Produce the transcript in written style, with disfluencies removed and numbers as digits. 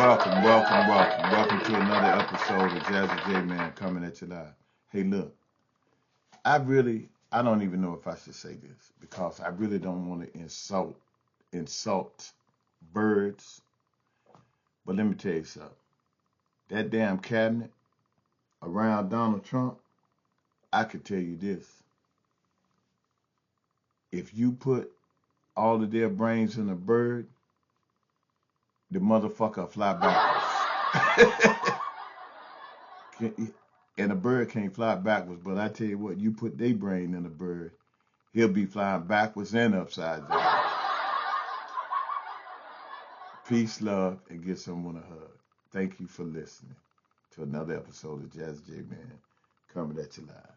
Welcome to another episode of Jazzy J Man coming at you live. Hey, look, I don't even know if I should say this because I really don't want to insult birds. But let me tell you something. That damn cabinet around Donald Trump, I could tell you this. If you put all of their brains in a bird, the motherfucker fly backwards. And a bird can't fly backwards, but I tell you what, you put their brain in a bird, he'll be flying backwards and upside down. Peace, love, and give someone a hug. Thank you for listening to another episode of Jazz J Man coming at you live.